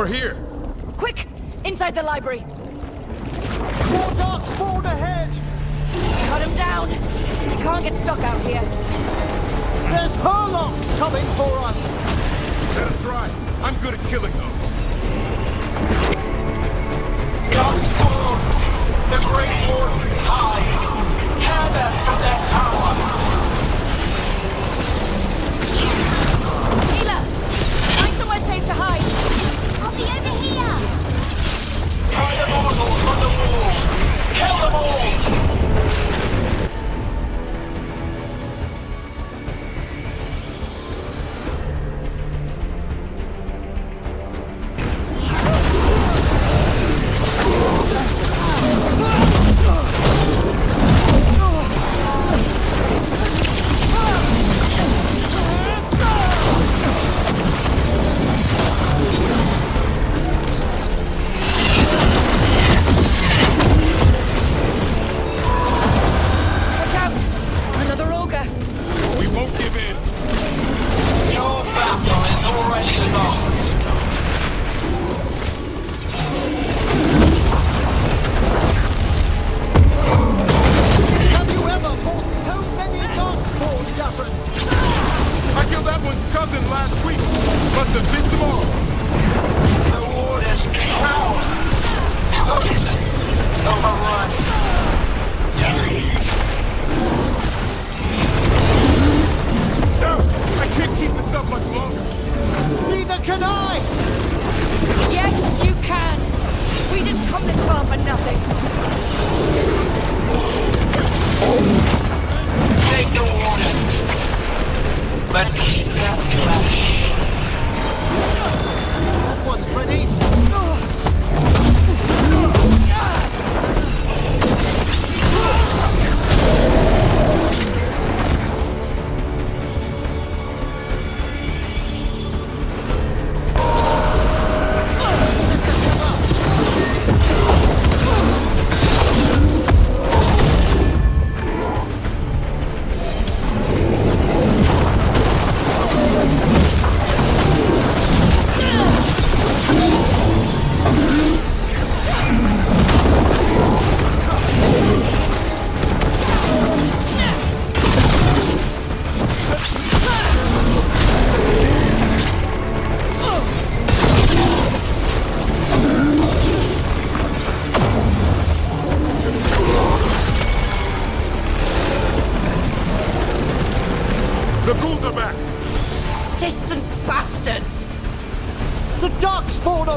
We're here! Quick! Inside the library! More dark spawn ahead! Cut him down! He can't get stuck out here. There's Hurlocks coming for us! That's right. I'm good at killing those. Darkspawn! The Great Wardens hide! Tear them from their tower! Mila! Find somewhere safe to hide! I'll be over here! Hide the mortals on the walls! Kill them all!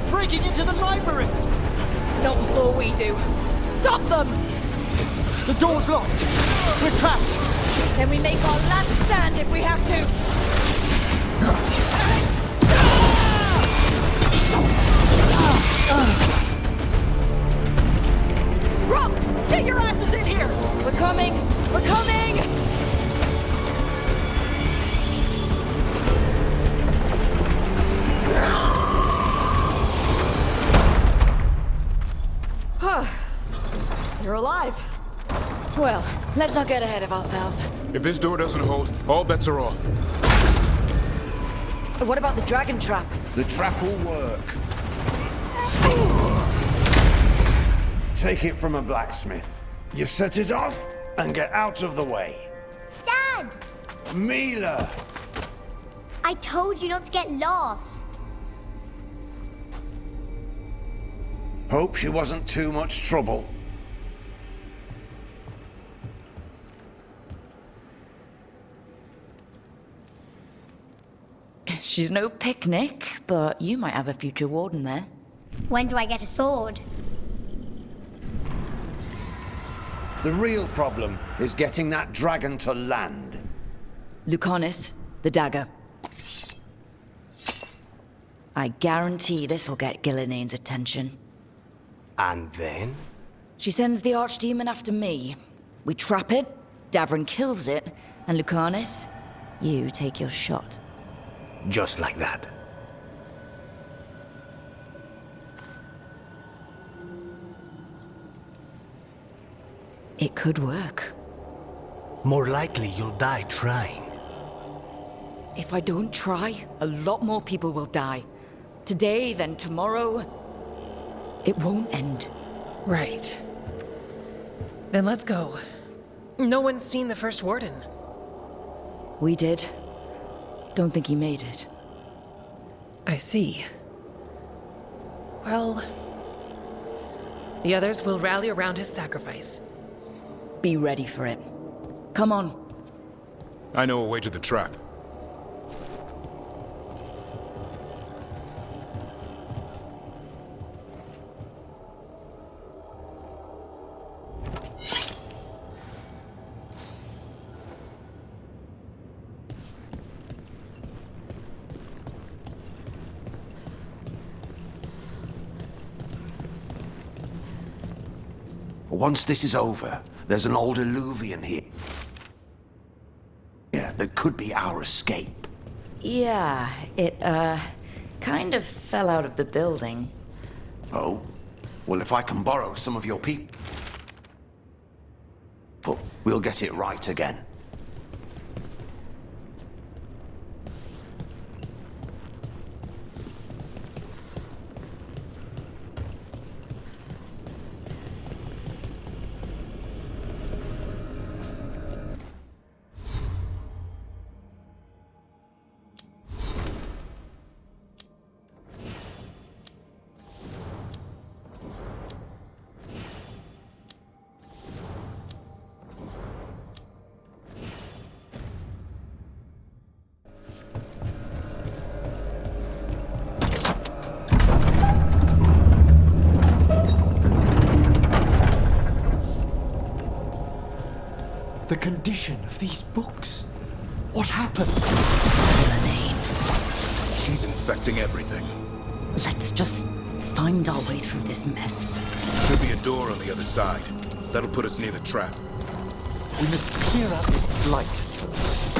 Breaking into the library! Not before we do. Stop them! The door's locked. We're trapped. Then we make our last stand if we have to. Rock! Get your asses in here! We're coming! We're coming! You're alive. Well, let's not get ahead of ourselves. If this door doesn't hold, all bets are off. What about the dragon trap? The trap will work. Take it from a blacksmith. You set it off and get out of the way. Dad! Mila! I told you not to get lost. Hope she wasn't too much trouble. She's no picnic, but you might have a future warden there. When do I get a sword? The real problem is getting that dragon to land. Lucanis, the dagger. I guarantee this'll get Gillinean's attention. And then? She sends the archdemon after me. We trap it, Davrin kills it, and Lucanis, you take your shot. Just like that. It could work. More likely you'll die trying. If I don't try, a lot more people will die. today, then tomorrow. It won't end. Right. Then let's go. No one's seen the first warden. We did. Don't think he made it. I see. Well, the others will rally around his sacrifice. Be ready for it. Come on. I know a way to the trap. Once this is over, there's an old Illuvian here. Yeah, that could be our escape. Yeah, it, kind of fell out of the building. Oh? Well, if I can borrow some of your people, we'll get it right again. The condition of these books. What happened? She's infecting everything. Let's just find our way through this mess. Should be a door on the other side. That'll put us near the trap. We must clear out this blight first.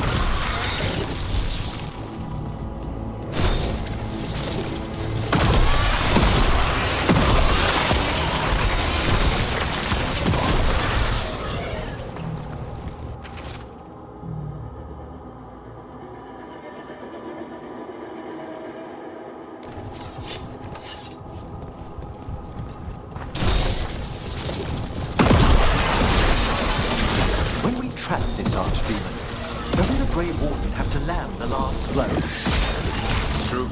When we trap this Archdemon, doesn't the Grey Warden have to land the last blow? It's true.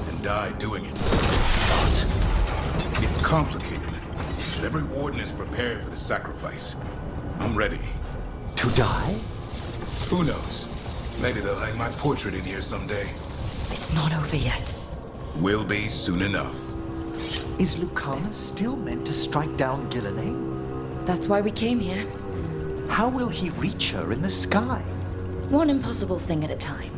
And die doing it. What? It's complicated. But every warden is prepared for the sacrifice. I'm ready. To die? Who knows? Maybe they'll hang my portrait in here someday. It's not over yet. Will be soon enough. Is Lucana still meant to strike down Gillenay? That's why we came here. How will he reach her in the sky? One impossible thing at a time.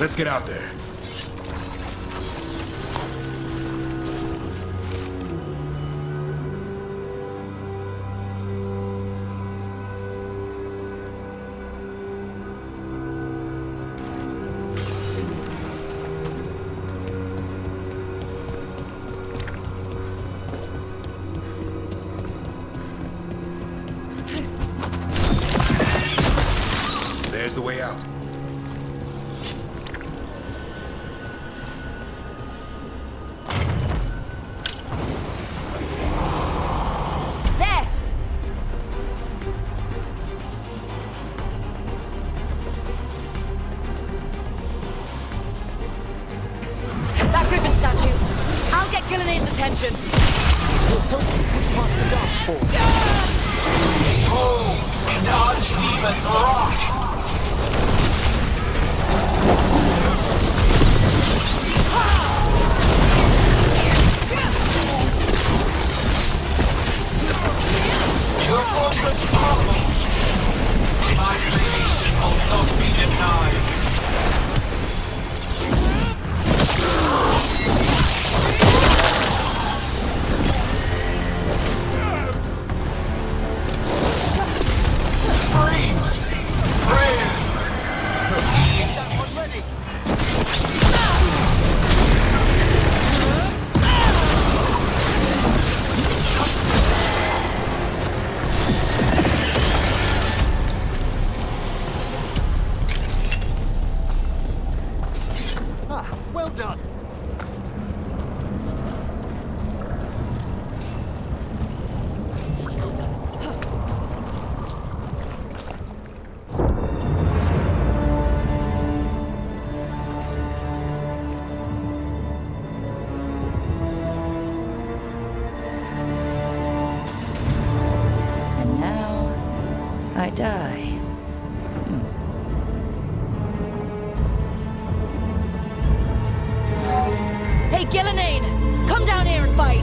Let's get out there. There's the way out. There! That griffin statue. I'll get Gillenaine's attention. Behold, an Archdemon's rock! Your fortress crumbles. My creation will not be denied. Screams! Prayers! Well done. And now, I die. Hey, Gillenaine! Come down here and fight!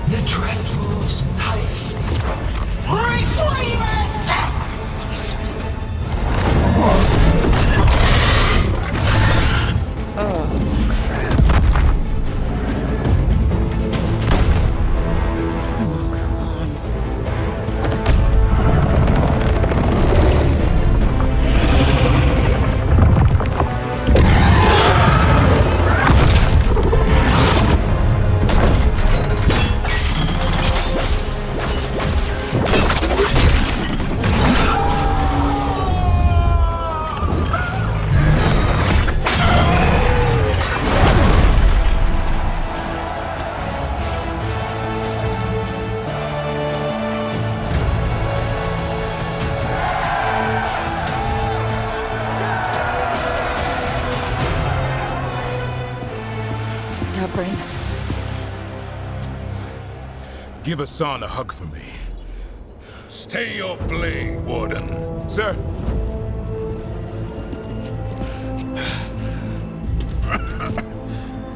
The Dreadful's knife. Retreat! Come on, come on. Dovrin, Give Hassan a hug for me. Stay your blade, Warden. Sir,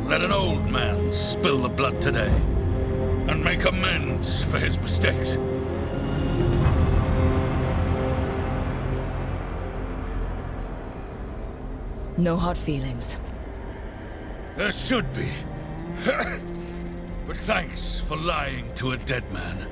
Let an old man spill the blood today and make amends for his mistakes. no hard feelings. There should be. But thanks for lying to a dead man.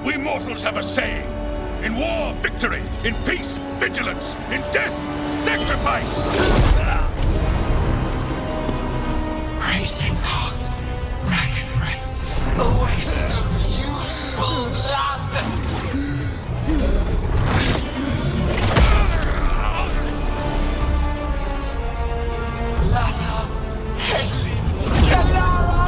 We mortals have a saying. In war, victory. In peace, vigilance. In death, sacrifice. Racing heart, ragged breath, a waste of useful blood. Lassa, Hedley, Kalara.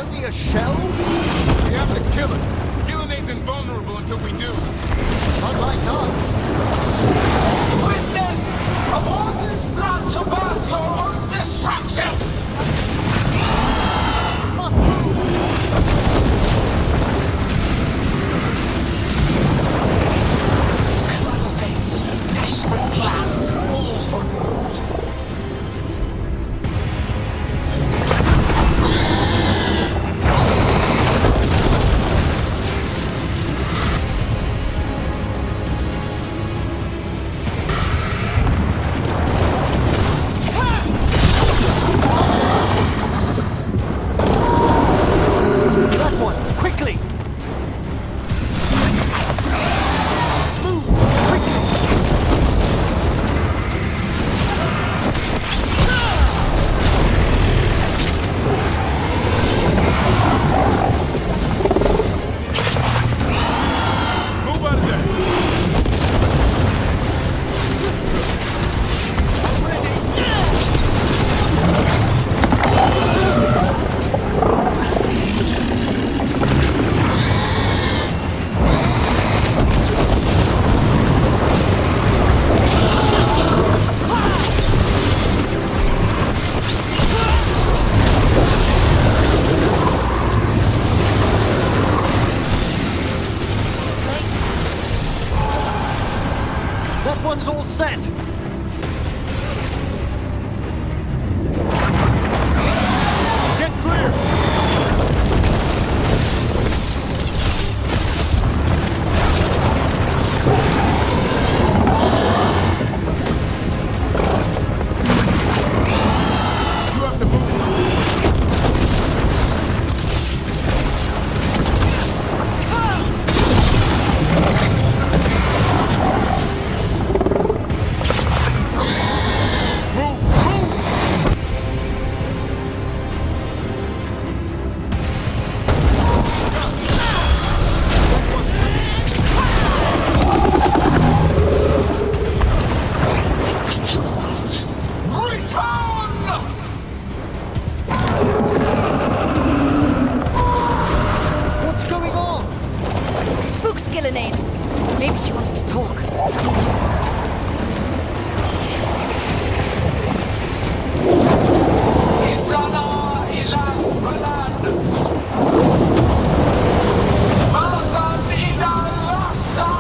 only a shell? We have to kill it. Gillenad's invulnerable until we do. Unlike us. Witness a warden's plan to birth your own destruction! Clever fates, desperate plans, all for naught. That one, quickly! Move, quickly! Move out of there. That one's all set! Get clear. You have to move. What's going on? Spooked Gillenade. Maybe she wants to talk. Isana ilas pelan. Balasan indah rasa.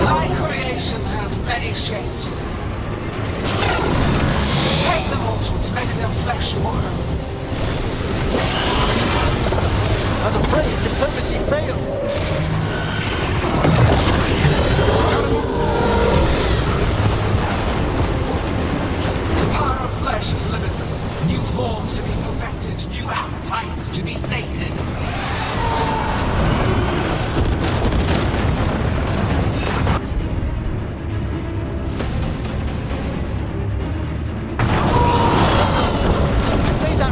Thy creation has many shapes. Take the mortals, make them flesh worm. I'm afraid diplomacy failed. The power of flesh is limitless. New forms to be perfected, new appetites to be sated. May that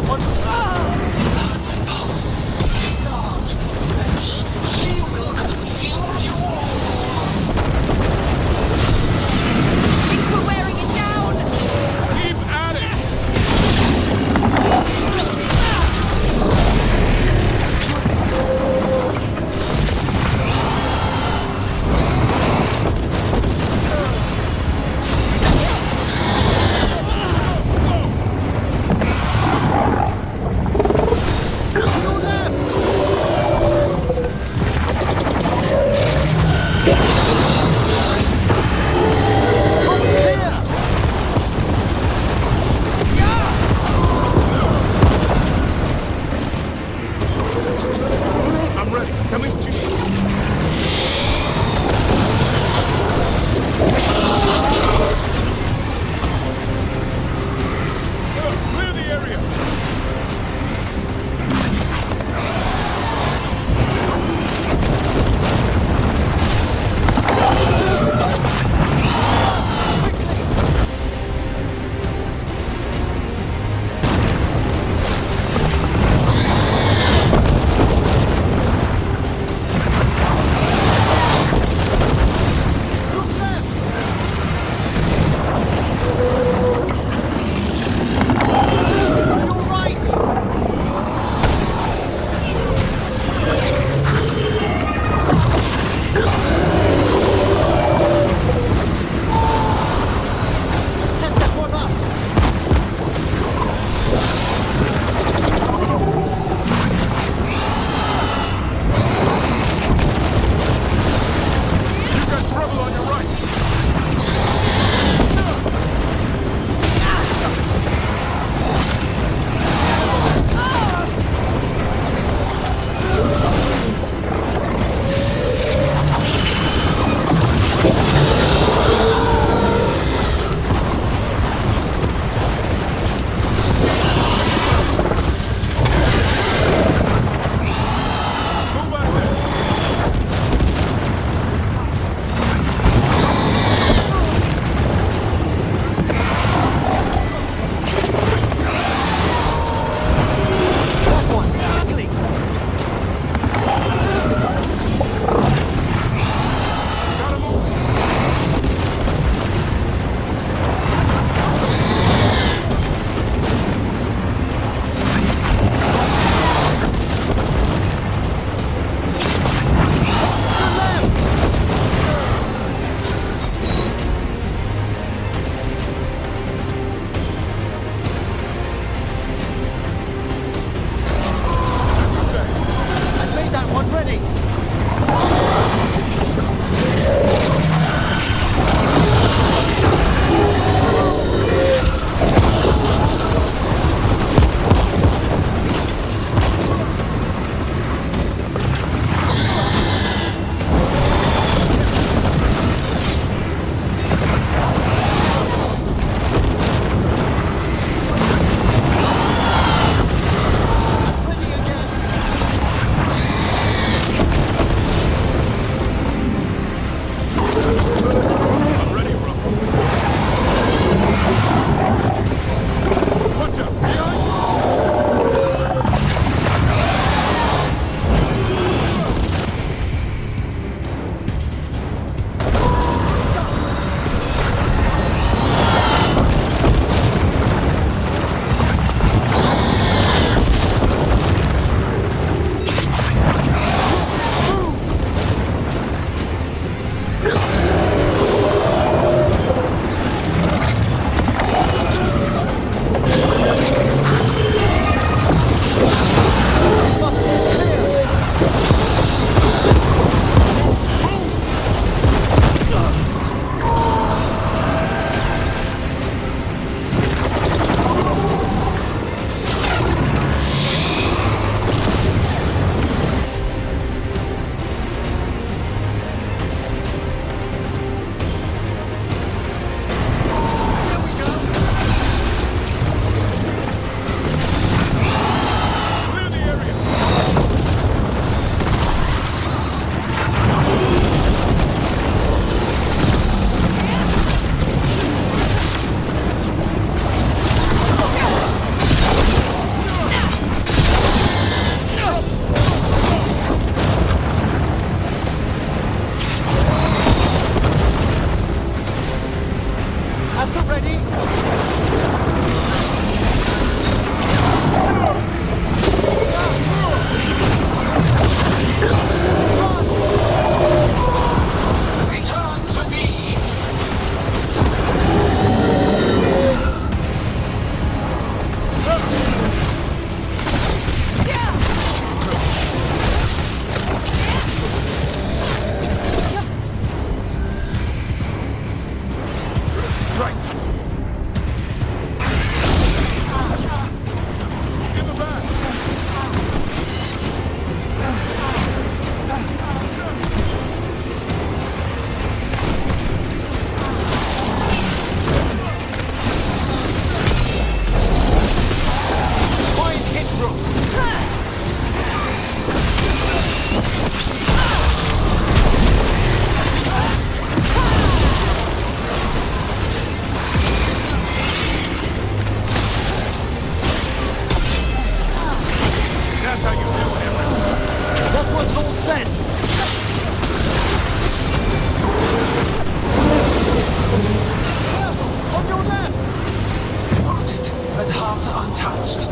untouched.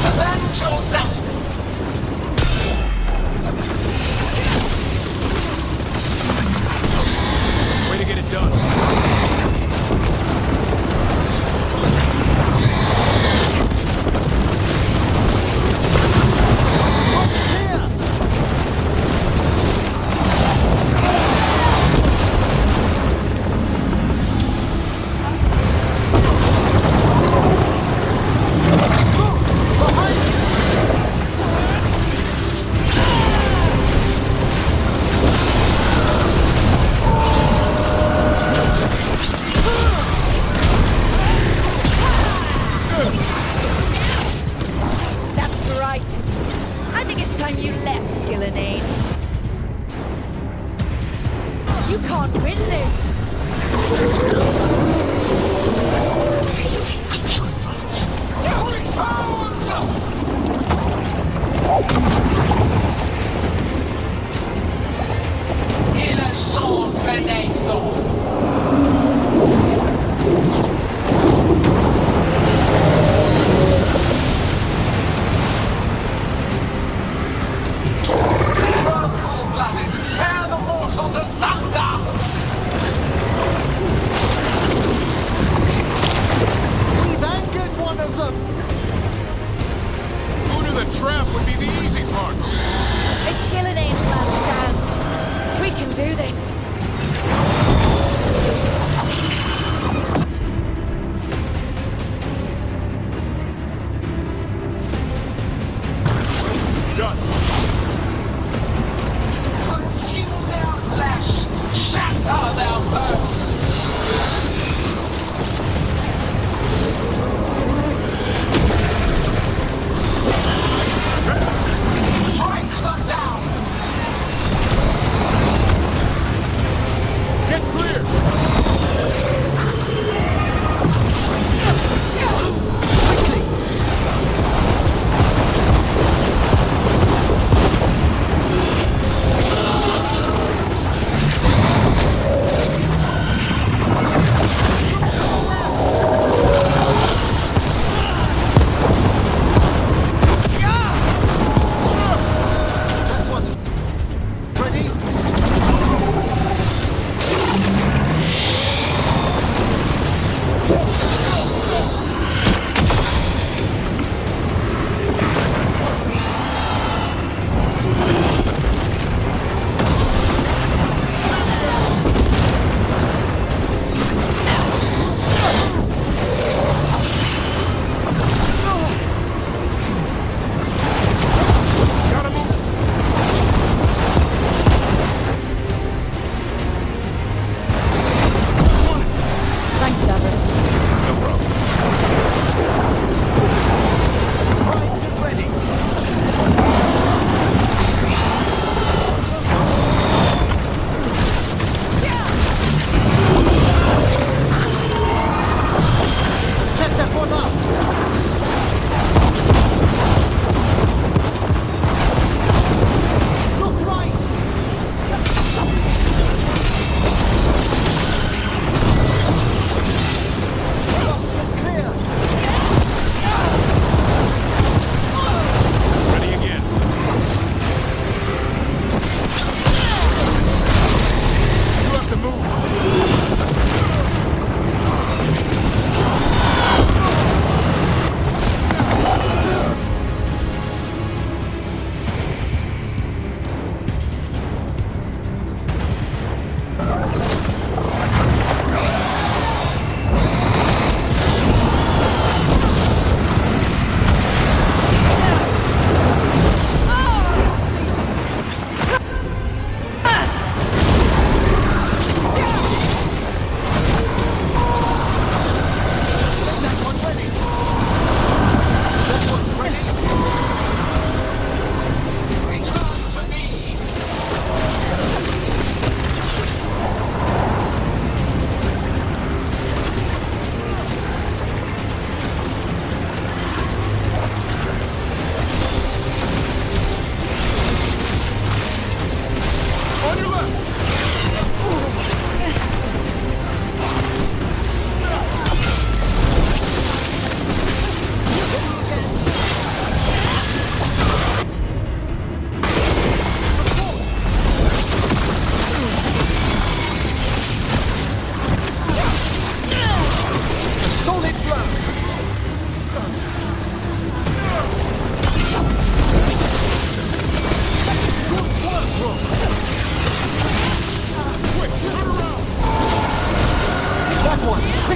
Avenge yourself! Way to get it done.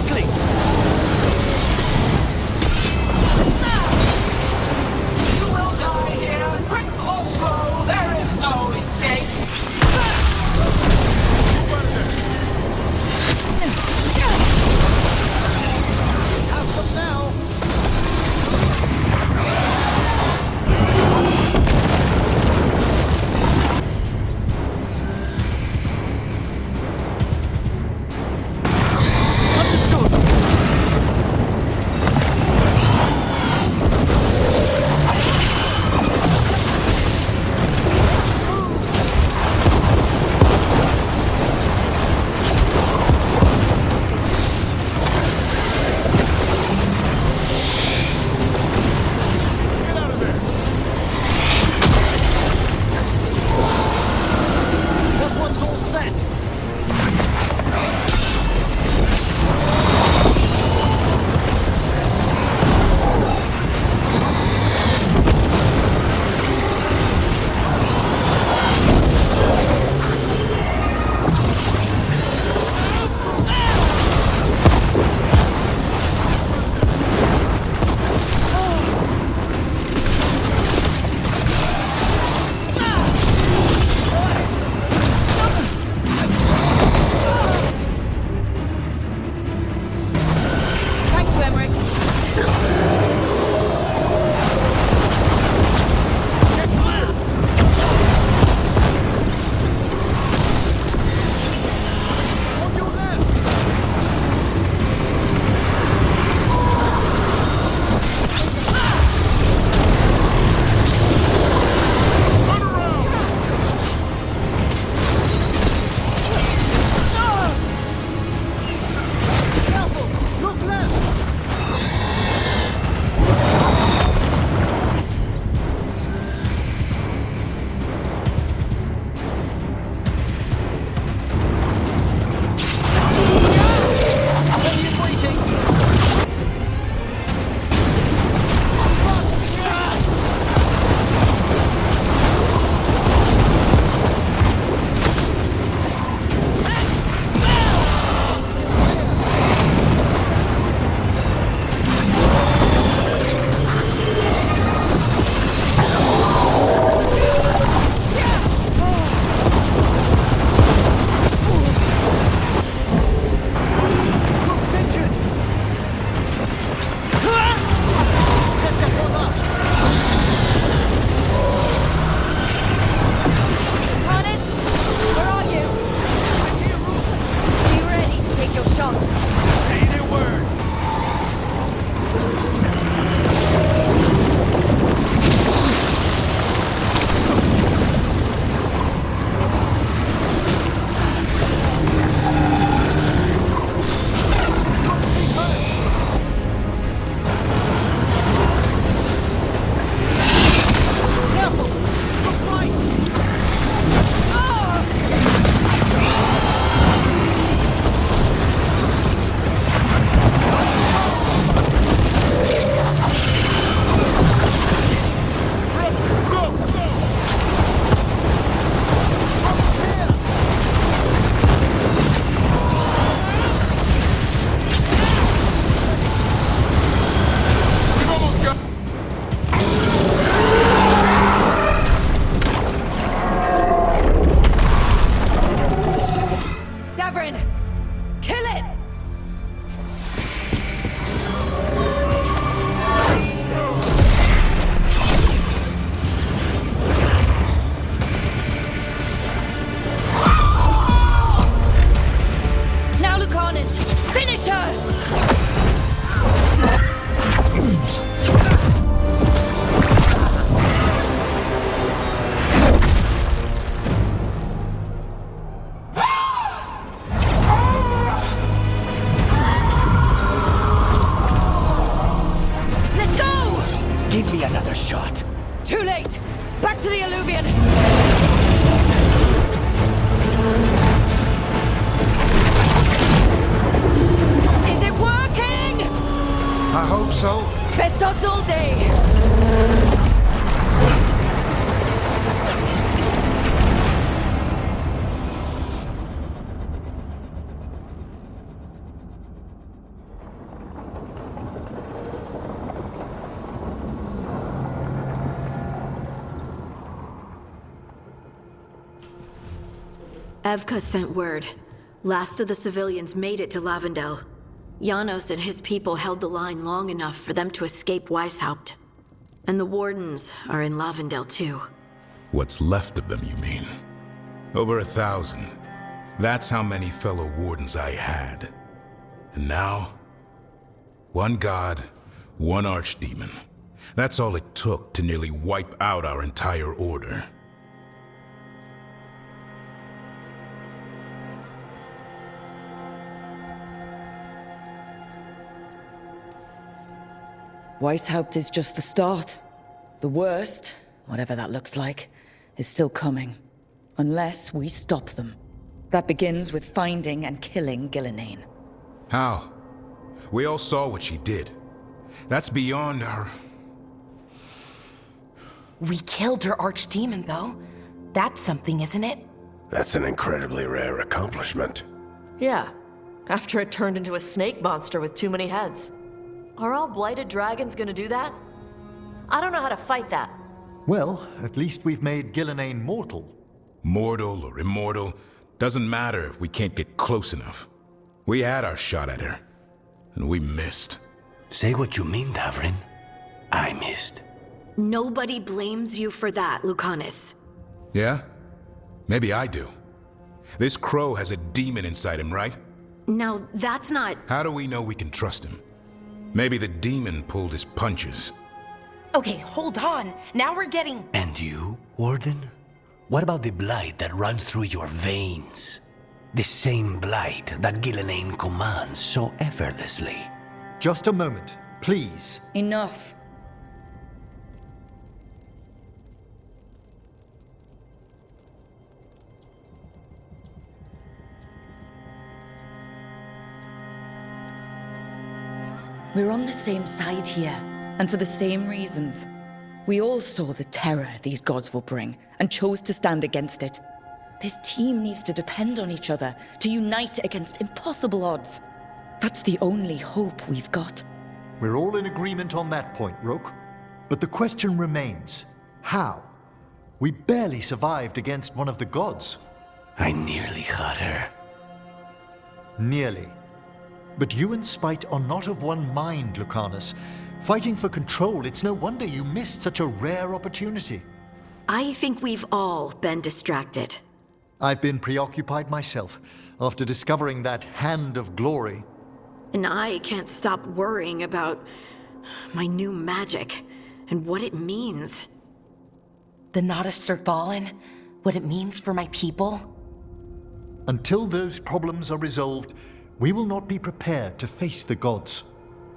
quickly! You will die here, quick or slow, there is no escape. Have them now! Too late! Back to the alluvion! Is it working? I hope so. Best odds all day! Evka sent word. Last of the civilians made it to Lavendel. Janos and his people held the line long enough for them to escape Weishaupt. And the Wardens are in Lavendel too. What's left of them, you mean? Over 1,000. That's how many fellow Wardens I had. And now, one god, one archdemon. That's all it took to nearly wipe out our entire order. Weishaupt is just the start. The worst, whatever that looks like, is still coming. Unless we stop them. That begins with finding and killing Gillenane. How? We all saw what she did. That's beyond our... We killed her archdemon, though. That's something, isn't it? That's an incredibly rare accomplishment. Yeah. After it turned into a snake monster with too many heads. Are all blighted dragons gonna do that? I don't know how to fight that. Well, at least we've made Gillenane mortal. Mortal or immortal, doesn't matter if we can't get close enough. We had our shot at her, and we missed. Say what you mean, Davrin. I missed. Nobody blames you for that, Lucanus. Yeah? Maybe I do. This crow has a demon inside him, right? Now, that's not... How do we know we can trust him? Maybe the demon pulled his punches. Okay, hold on. Now we're getting... And you, Warden? What about the blight that runs through your veins? The same blight that Gillenane commands so effortlessly. Just a moment, please. Enough. We're on the same side here, and for the same reasons. We all saw the terror these gods will bring, and chose to stand against it. This team needs to depend on each other, to unite against impossible odds. That's the only hope we've got. We're all in agreement on that point, Rook. But the question remains, how? We barely survived against one of the gods. I nearly had her. Nearly. But you and Spite are not of one mind, Lucanus. Fighting for control, it's no wonder you missed such a rare opportunity. I think we've all been distracted. I've been preoccupied myself, after discovering that hand of glory. And I can't stop worrying about my new magic and what it means. The Nodists are fallen? What it means for my people? Until those problems are resolved, we will not be prepared to face the gods.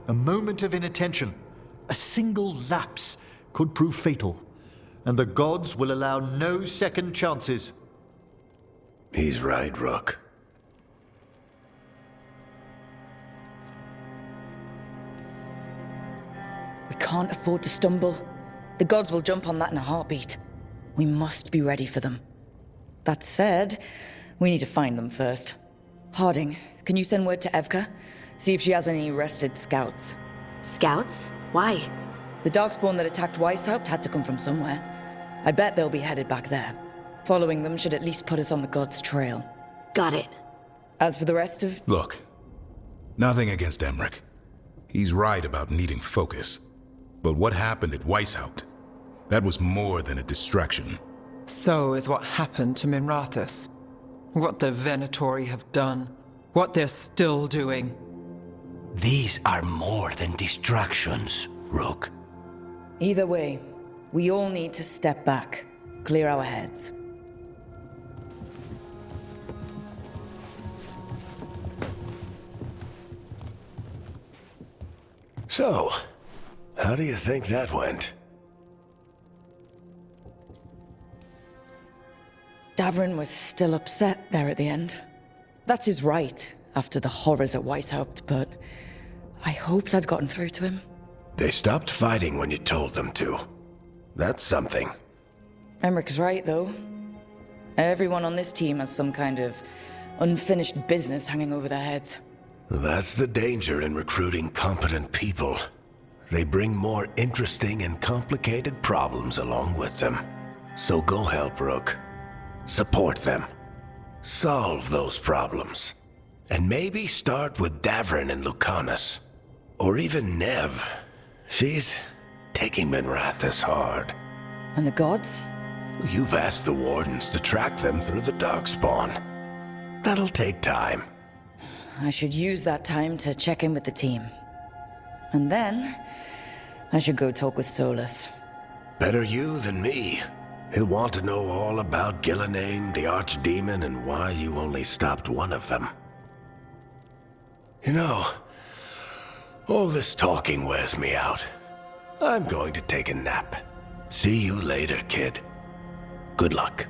A moment of inattention, a single lapse, could prove fatal, and the gods will allow no second chances. He's right, Rook. We can't afford to stumble. The gods will jump on that in a heartbeat. We must be ready for them. That said, we need to find them first. Harding, can you send word to Evka? See if she has any rested scouts. Scouts? Why? The Darkspawn that attacked Weishaupt had to come from somewhere. I bet they'll be headed back there. Following them should at least put us on the gods' trail. Got it. As for the rest of... Look, nothing against Emmerich. He's right about needing focus. But what happened at Weishaupt? That was more than a distraction. So is what happened to Minrathous. What the Venatori have done. What they're still doing. These are more than distractions, Rook. Either way, we all need to step back, clear our heads. So, how do you think that went? Davrin was still upset there at the end. That's his right, after the horrors at Weishaupt, but I hoped I'd gotten through to him. They stopped fighting when you told them to. That's something. Emmerich's right, though. Everyone on this team has some kind of unfinished business hanging over their heads. That's the danger in recruiting competent people. They bring more interesting and complicated problems along with them. So go help, Rook. Support them. Solve those problems. And maybe start with Davrin and Lucanus. Or even Nev. She's taking Minrathous hard. And the gods? You've asked the Wardens to track them through the Darkspawn. That'll take time. I should use that time to check in with the team. And then, I should go talk with Solus. Better you than me. He'll want to know all about Gillenane, the Archdemon, and why you only stopped one of them. You know, all this talking wears me out. I'm going to take a nap. See you later, kid. Good luck.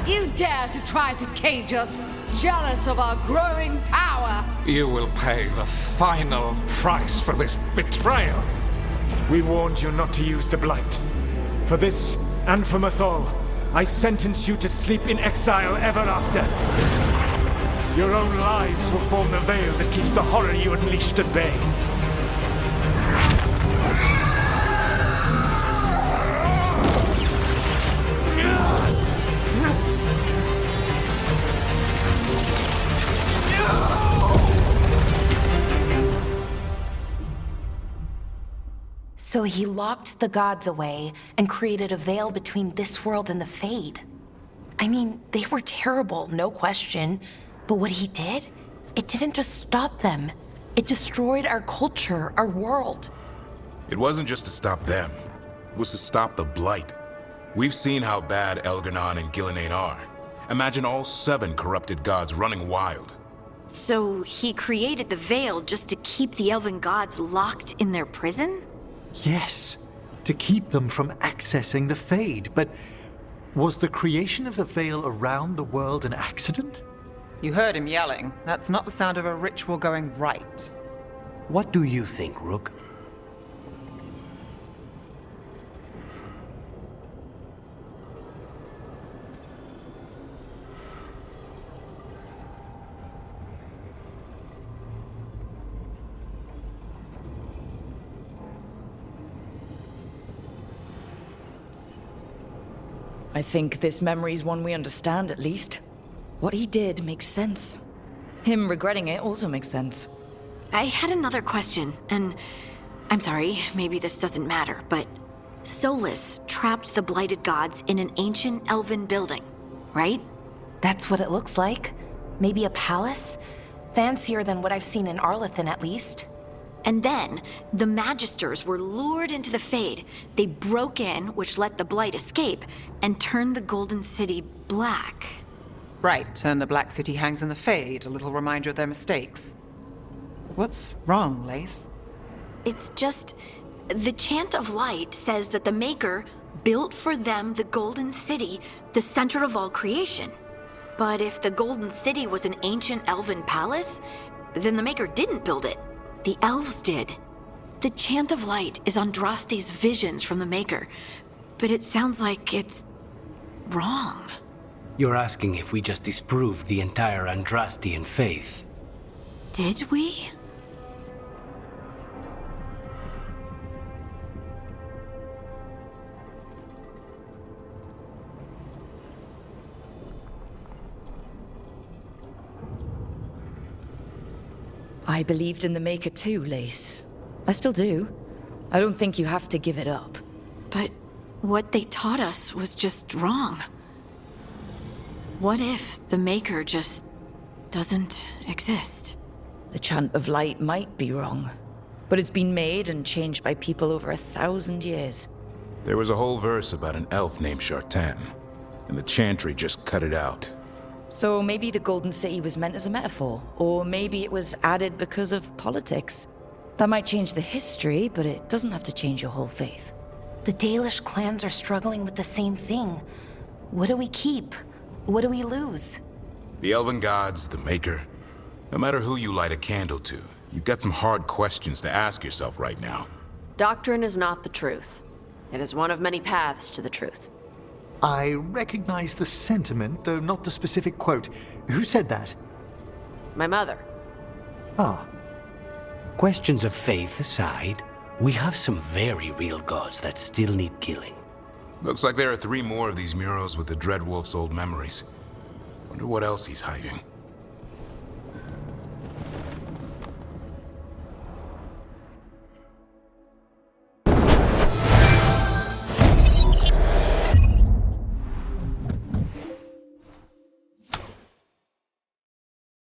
You dare to try to cage us, jealous of our growing power! You will pay the final price for this betrayal. We warned you not to use the Blight. For this, and for Mathol, I sentence you to sleep in exile ever after. Your own lives will form the veil that keeps the horror you unleashed at bay. So he locked the gods away and created a veil between this world and the Fade. I mean, they were terrible, no question. But what he did, it didn't just stop them. It destroyed our culture, our world. It wasn't just to stop them. It was to stop the Blight. We've seen how bad Elgar'nan and Gillenane are. Imagine all 7 corrupted gods running wild. So he created the veil just to keep the elven gods locked in their prison? Yes, to keep them from accessing the Fade. But was the creation of the veil around the world an accident? You heard him yelling. That's not the sound of a ritual going right. What do you think, Rook? I think this memory's one we understand, at least. What he did makes sense. Him regretting it also makes sense. I had another question, and I'm sorry, maybe this doesn't matter, but Solus trapped the blighted gods in an ancient elven building, right? That's what it looks like. Maybe a palace? Fancier than what I've seen in Arlathan, at least. And then, the Magisters were lured into the Fade. They broke in, which let the Blight escape, and turned the Golden City black. Right, and the Black City hangs in the Fade, a little reminder of their mistakes. What's wrong, Lace? It's just... the Chant of Light says that the Maker built for them the Golden City, the center of all creation. But if the Golden City was an ancient elven palace, then the Maker didn't build it. The elves did. The Chant of Light is Andraste's visions from the Maker, but it sounds like it's wrong. You're asking if we just disproved the entire Andrastian faith. Did we? I believed in the Maker too, Lace. I still do. I don't think you have to give it up. But what they taught us was just wrong. What if the Maker just doesn't exist? The Chant of Light might be wrong, but it's been made and changed by people over 1,000 years. There was a whole verse about an elf named Shartan. and the Chantry just cut it out. So maybe the Golden City was meant as a metaphor, or maybe it was added because of politics. That might change the history, but it doesn't have to change your whole faith. The Dalish clans are struggling with the same thing. What do we keep? What do we lose? The Elven Gods, the Maker. No matter who you light a candle to, you've got some hard questions to ask yourself right now. Doctrine is not the truth. It is one of many paths to the truth. I recognize the sentiment, though not the specific quote. Who said that? My mother. Ah. Questions of faith aside, we have some very real gods that still need killing. Looks like there are 3 more of these murals with the Dreadwolf's old memories. Wonder what else he's hiding.